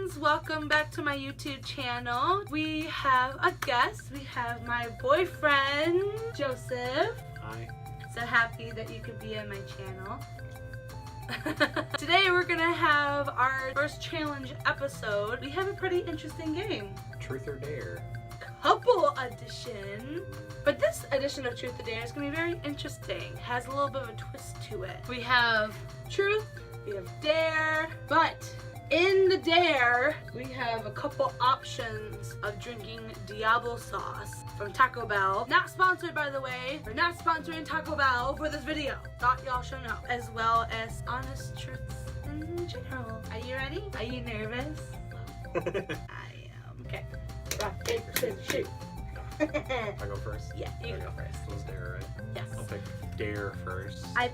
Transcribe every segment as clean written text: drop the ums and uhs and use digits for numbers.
friends, welcome back to my YouTube channel. We have a guest. We have my boyfriend, Joseph. Hi. So happy that you could be on my channel. Today we're gonna have our first challenge episode. We have a pretty interesting game. Truth or Dare. Couple edition. But this edition of Truth or Dare is gonna be very interesting. Has a little bit of a twist to it. We have truth, we have dare, but in the dare, we have a couple options of drinking Diablo sauce from Taco Bell. Not sponsored, by the way. We're not sponsoring Taco Bell for this video. Thought y'all should know. As well as honest truths in general. Are you ready? Are you nervous? I am. Okay. Rock, paper, scissors, shoot. I go first? Yeah, you can go first. So it's Dare, right? Yes. I'll pick Dare first. I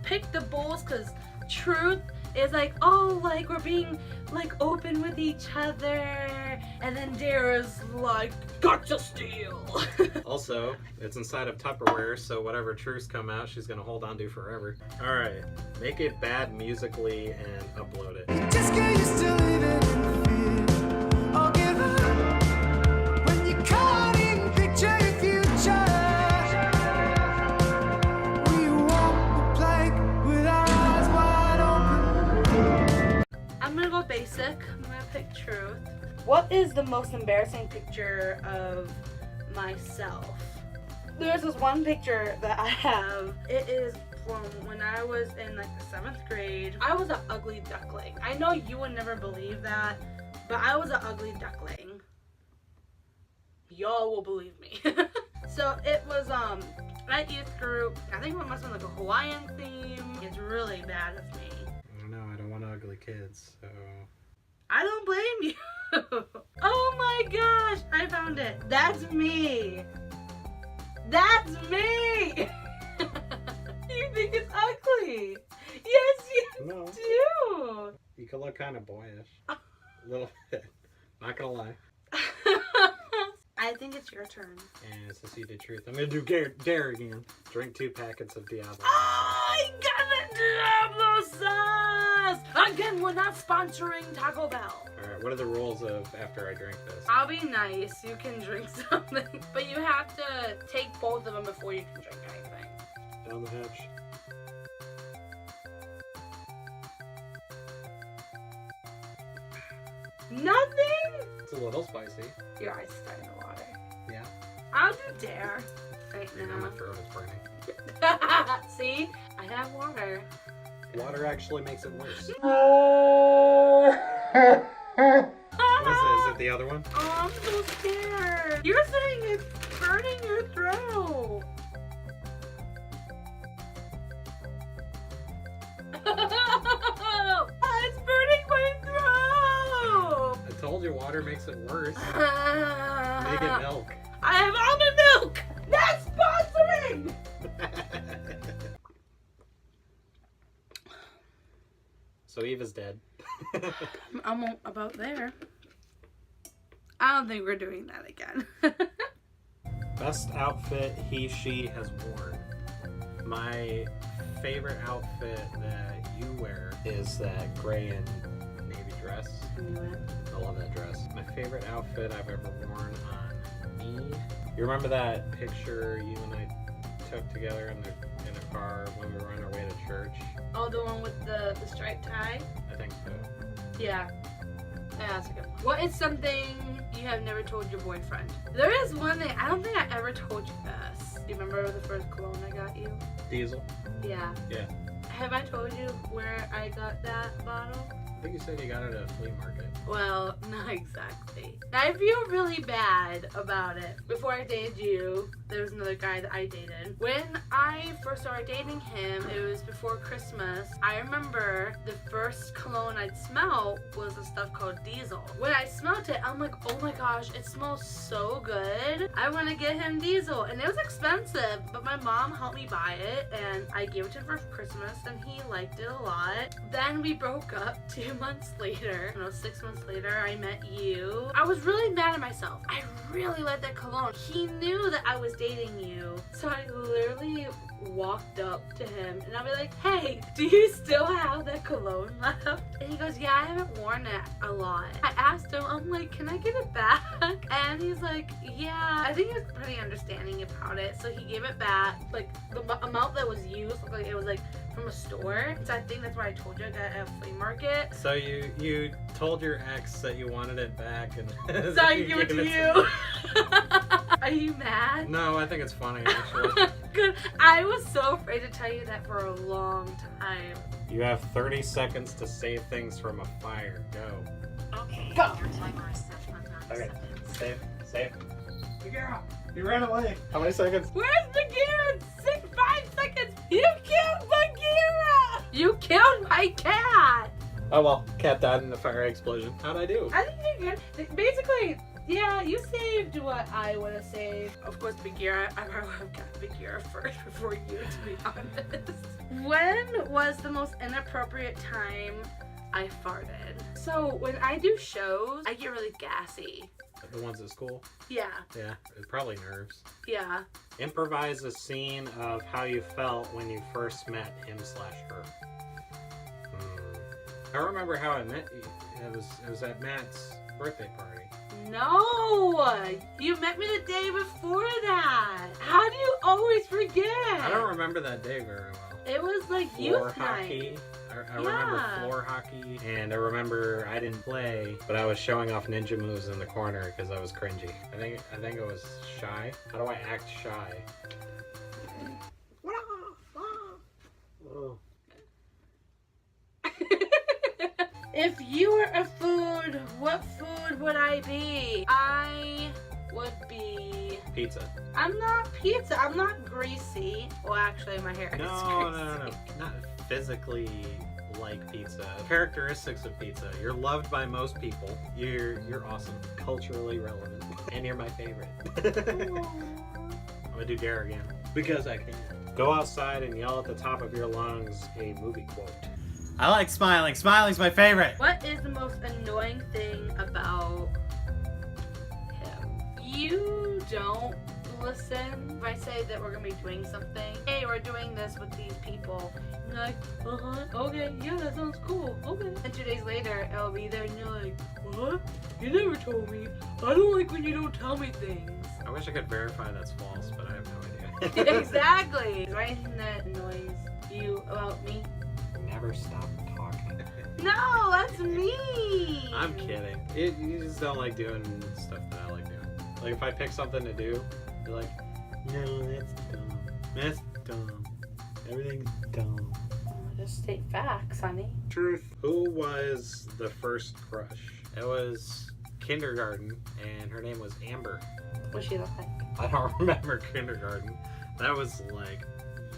picked the Bulls because truth is like, oh, like we're being like open with each other, and then dare is like, gotcha steal. Also, it's inside of Tupperware, so whatever truths come out, she's gonna hold on to forever. All right, make it bad musically and upload it. Just get used to living in fear. Or give up when you can't even picture your future. We walk the plank with our eyes wide open. I'm gonna go basic. I'm gonna pick truth. What is the most embarrassing picture of myself? There's this one picture that I have. It is from when I was in like the 7th grade. I was an ugly duckling. I know you would never believe that, but I was an ugly duckling. Y'all will believe me. So it was at youth group. I think it must have been like a Hawaiian theme. It's really bad of me. I don't know, I don't want ugly kids, so... I don't blame you. Oh my gosh, I found it. That's me. That's me. You think it's ugly? Yes, you No, do. you could look kind of boyish. A little bit. Not gonna lie. I think it's your turn. And since you did truth, I'm gonna do Dare again. Drink 2 packets of Diablo. I got the Diablo sauce. Again, we're not sponsoring Taco Bell. Alright, what are the rules of after I drink this? I'll be nice. You can drink something, but you have to take both of them before you can drink anything. Down the hatch. Nothing? It's a little spicy. Your eyes starting to water. Yeah. I'll do dare right Now my now. throat is burning. See? I have water. Water actually makes it worse. What is it? Is it the other one? Oh, I'm so scared. You're saying it's burning your throat. It's burning my throat. I told you water makes it worse. Make I it milk. have almond milk. Not sponsoring. So Eva's dead. I'm about there. I don't think we're doing that again. Best outfit he, she has worn. My favorite outfit that you wear is that gray and navy dress. I love that dress. My favorite outfit I've ever worn on me. You remember that picture you and I took together in a car when we were on our way to church? Oh, the one with the striped tie? I think so. Yeah. Yeah, that's a good one. What is something you have never told your boyfriend? There is one thing. I don't think I ever told you this. Do you remember the first cologne I got you? Diesel? Yeah. Yeah. Have I told you where I got that bottle? I think you said you got it at a flea market. Well, not exactly. I feel really bad about it. Before I dated you, there was another guy that I dated. When I first started dating him, it was before Christmas. I remember the first cologne I'd smell was the stuff called Diesel. When I smelled it, I'm like, oh my gosh, it smells so good. I want to get him Diesel. And it was expensive, but my mom helped me buy it, and I gave it to him for Christmas, and he liked it a lot. Then we broke up 2 few months later, 6 months later, I met you. I was really mad at myself. I really liked that cologne. He knew that I was dating you. So I literally walked up to him and I'll be like, hey, do you still have that cologne left? And he goes, yeah, I haven't worn it a lot. I asked him, I'm like, can I get it back? And he's like, yeah. I think he was pretty understanding about it. So he gave it back. Like the amount that was used looked like it was like from a store. So I think that's why I told you I got it at a flea market. So you told your ex that you wanted it back and So I give it to you. Are you mad? No, I think it's funny actually. Good. I was so afraid to tell you that for a long time. You have 30 seconds to save things from a fire. Go. Okay, Go. your timer is set for 9 Okay. seconds. Save. Bagheera, you ran away. How many seconds? Where's Bagheera? 5 seconds. You killed Bagheera. You killed my cat. Oh well, cat died in the fire explosion. How'd I do? I think you're good. Basically, yeah, you saved what I would have saved. Of course, Bagheera. I probably would have got Bagheera first before you, to be honest. When was the most inappropriate time I farted? So when I do shows, I get really gassy. The ones at school? Yeah, Yeah, it's probably nerves. yeah. Improvise a scene of how you felt when you first met him/her. I remember how I met you. It was at Matt's birthday party. No, you met me the day before that. How do you always forget? I don't remember that day very well. It was like Floor youth hockey. night. I remember floor hockey, and I remember I didn't play, but I was showing off ninja moves in the corner because I was cringy. I think it was shy. How do I act shy? Oh. If you were a food, what food would I be? I would be... Pizza. I'm not pizza. I'm not greasy. Well, actually, my hair is No, greasy. not physically like pizza. Characteristics of pizza. You're loved by most people. You're awesome. Culturally relevant. And you're my favorite. I'm gonna do dare again. Because I can. Go outside and yell at the top of your lungs a movie quote. I like smiling. Smiling's my favorite. What is the most annoying thing about him? You don't listen if I say that we're gonna be doing something. Hey, we're doing this with these people. You're like, okay, yeah, that sounds cool. Okay. And 2 days later, it'll be there, and you're like, what? You never told me. I don't like when you don't tell me things. I wish I could verify that's false, but I have no idea. Exactly. Is there anything that annoys you about me? Never stop talking. No, that's me. I'm kidding. You just don't like doing stuff that I like doing. Like if I pick something to do, you're like, no, that's dumb. That's dumb. Everything's dumb. Just state facts, honey. Truth. Who was the first crush? It was kindergarten, and her name was Amber. What she look like? I don't remember kindergarten. That was like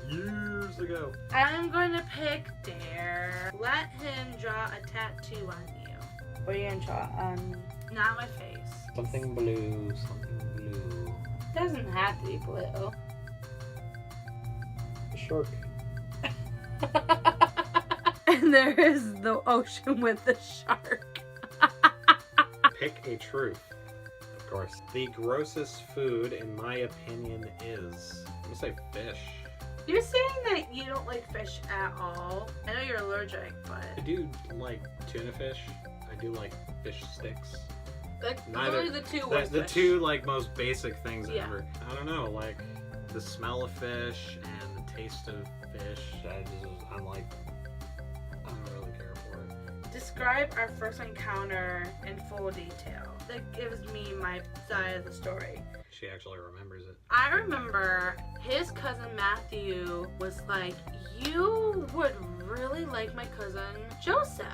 years ago. I'm going to pick Dare. Let him draw a tattoo on you. What are you gonna draw on me? Not my face. Something blue, something blue. Doesn't have to be blue. A shark. And there is the ocean with the shark. Pick a truth. Of course. The grossest food, in my opinion, is... I'm gonna say fish. You're saying that you don't like fish at all. I know you're allergic, I but do like tuna fish. I do like fish sticks. like Neither- literally the two worst The fish. two like most basic things Yeah. ever. I don't know, like the smell of fish and the taste of fish. I'm like, I don't really care for it. Describe our first encounter in full detail. That gives me my side of the story. She actually remembers it. I remember his cousin Matthew was like, you would really like my cousin Joseph.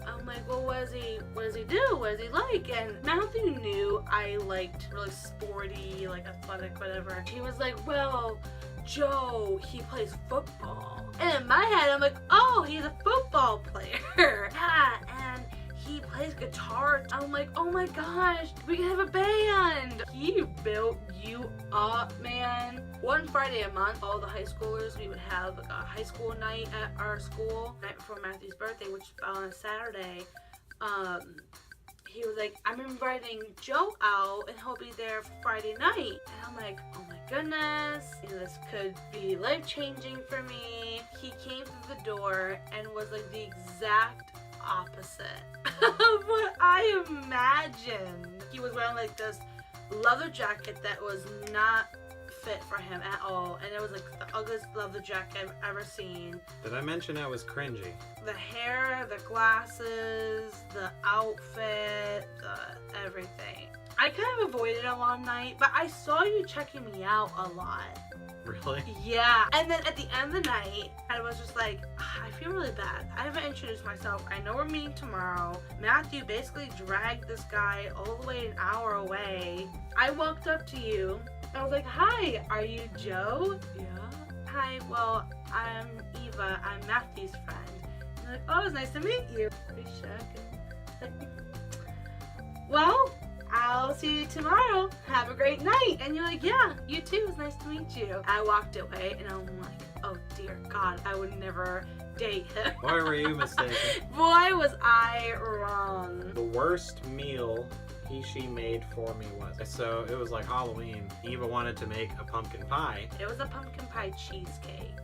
I'm like, well, what does he do? What does he like? And Matthew knew I liked really sporty, like athletic, whatever. He was like, well, Joe, he plays football. And in my head, I'm like, oh, he's a football player. Yeah, and he plays guitar. I'm I'm like, oh my gosh, we can have a band. He built you up, man. One Friday a month, all the high schoolers, we would have a high school night at our school, night before Matthew's birthday, which fell on a Saturday. He was like, I'm inviting Joe out and he'll be there for Friday night. And I'm like, oh my goodness, this could be life-changing for me. He came through the door and was like the exact opposite of what I imagined. He was wearing like this leather jacket that was not fit for him at all, and it was like the ugliest leather jacket I've ever seen. Did I mention I was cringy? The hair, the glasses, the outfit, the everything. I kind of avoided him all night, but I saw you checking me out a lot. Really? Yeah. And then at the end of the night, I was just like, I feel really bad. I haven't introduced myself. I know we're meeting tomorrow. Matthew basically dragged this guy all the way an hour away. I walked up to you. I was like, hi, are you Joe? Yeah. Hi, well, I'm Eva. I'm Matthew's friend. And you're like, oh, it's nice to meet you. We shook. And well, I'll see you tomorrow. Have a great night. And you're like, yeah, you too. It's nice to meet you. I walked away and I'm like, oh dear God, I would never date him. Boy, were you mistaken. Boy, was I wrong. The worst meal she made for me was, so it was like Halloween. Eva wanted to make a pumpkin pie. It was a pumpkin pie cheesecake.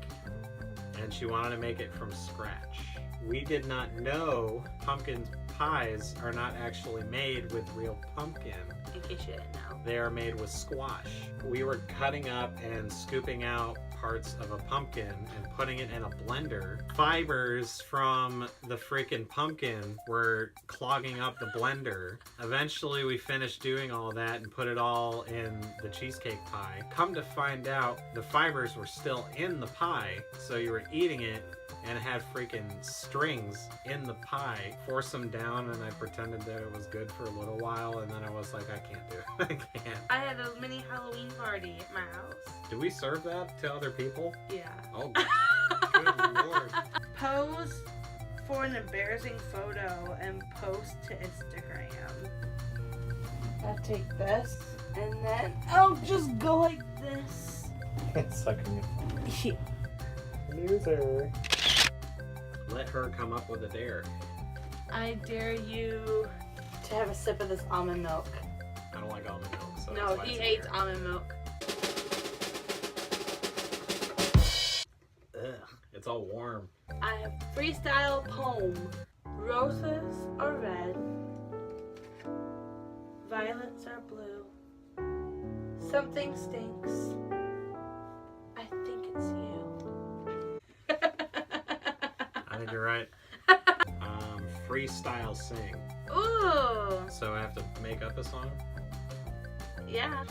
And she wanted to make it from scratch. We did not know pumpkin pies are not actually made with real pumpkin. In case you didn't know. They are made with squash. We were cutting up and scooping out parts of a pumpkin and putting it in a blender. Fibers from the freaking pumpkin were clogging up the blender. Eventually we finished doing all that and put it all in the cheesecake pie. Come to find out, the fibers were still in the pie, so you were eating it and it had freaking strings in the pie. Forced them down and I pretended that it was good for a little while, and then I was like, I can't do it. I can't. I had a mini Halloween party at my house. Did we serve that to other people? Yeah. Oh, good lord. Pose for an embarrassing photo and post to Instagram. I'll take this and then I'll just go like this. It's sucking you. Loser. Let her come up with a dare. I dare you to have a sip of this almond milk. I don't like almond milk, so No, that's why he it's a hates dare. almond milk. Ugh, it's all warm. I have freestyle poem. Roses are red. Violets are blue. Something stinks. I think it's you. I think you're right. Freestyle sing. Ooh. So I have to make up a song? Yeah.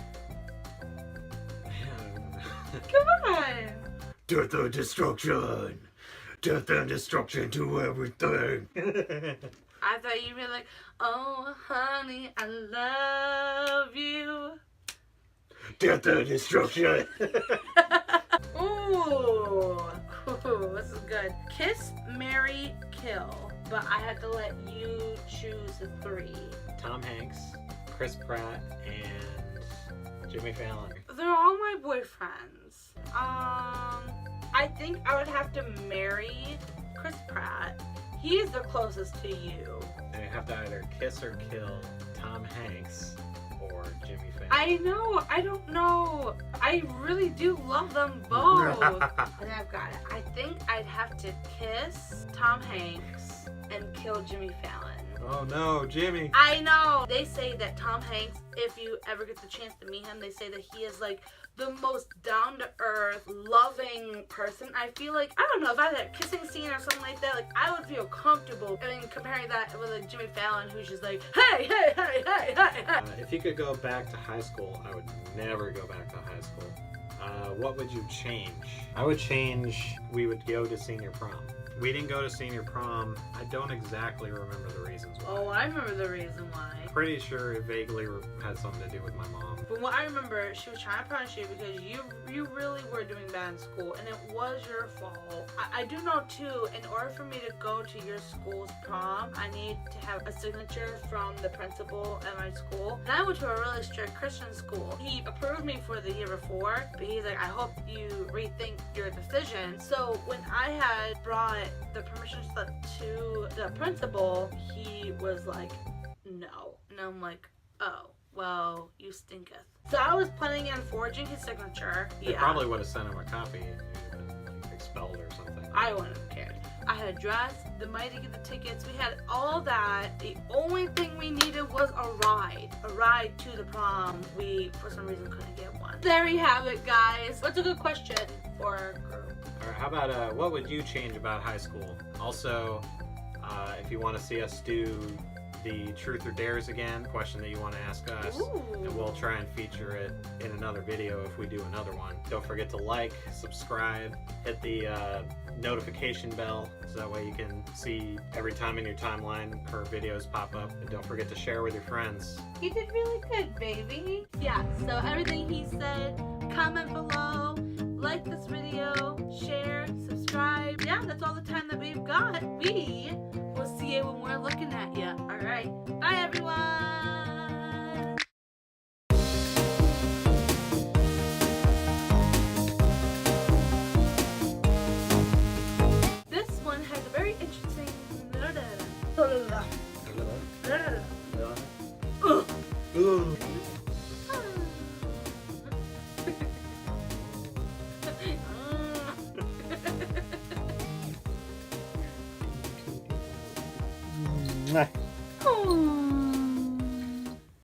Come on. Death and destruction! Death and destruction to everything! I thought you'd be like, oh, honey, I love you. Death and destruction! Ooh. Ooh, this is good. Kiss, marry, kill. But I have to let you choose the three. Tom Hanks, Chris Pratt, and Jimmy Fallon. They're all my boyfriends. I think I would have to marry Chris Pratt. He is the closest to you. And you have to either kiss or kill Tom Hanks or Jimmy Fallon. I know, I don't know. I really do love them both. And I've got it. I think I'd have to kiss Tom Hanks and kill Jimmy Fallon. Oh no, Jimmy. I know. They say that Tom Hanks, if you ever get the chance to meet him, they say that he is like the most down-to-earth, loving person. I feel like, I don't know, if I had a kissing scene or something like that, like I would feel comfortable. I mean, comparing that with like Jimmy Fallon, who's just like, hey, hey, hey, hey, hey, hey. If you could go back to high school, I would never go back to high school. What would you change? I would change, we would go to senior prom. We didn't go to senior prom. I don't exactly remember the reasons why. Oh, I remember the reason why. Pretty sure it vaguely had something to do with my mom. But what I remember, she was trying to punish you because you really were doing bad in school, and it was your fault. I do know too, in order for me to go to your school's prom, I need to have a signature from the principal at my school. And I went to a really strict Christian school. He approved me for the year before, but he's like, I hope you rethink your decision. So when I had brought the permission slip to the principal, he was like, no. And I'm like, oh, well, you stinketh. So I was planning on forging his signature. They probably would have sent him a copy if you'd been like, expelled or something. I wouldn't have cared. I had a dress, the money to get the tickets, we had all that. The only thing we needed was a ride to the prom. We, for some reason, couldn't get one. There you have it, guys. What's a good question for our group? All right, how about what would you change about high school? Also, if you want to see us do the truth or dares again, question that you want to ask us, Ooh. and we'll try and feature it in another video if we do another one. Don't forget to like, subscribe, hit the notification bell so that way you can see every time in your timeline her videos pop up, and don't forget to share with your friends. You did really good, baby. Yeah, so everything he said, comment below, like this video, share, subscribe. Yeah, that's all the time that we've got. We will see you when we're looking at you. All right, bye everyone. This one has a very interesting. Oh.